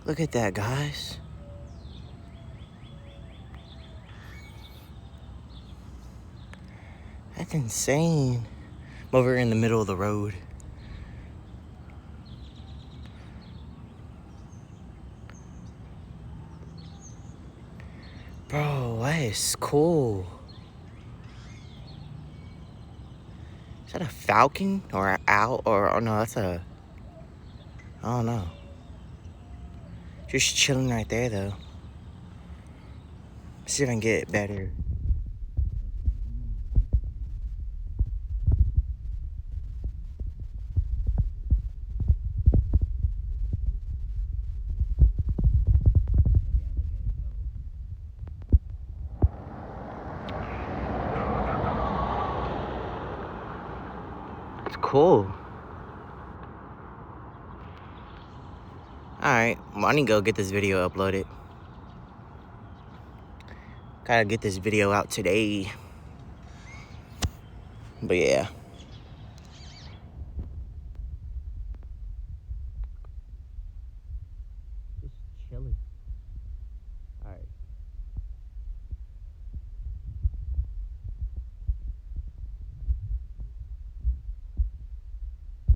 Look at that, guys. That's insane. I'm over in the middle of the road. Bro, that is cool. Is that a falcon or an owl? Or oh no, that's a, I don't know. Just chilling right there though. See if I can get it better. It's cool. Alright, well, I need to go get this video uploaded. Gotta get this video out today. But yeah.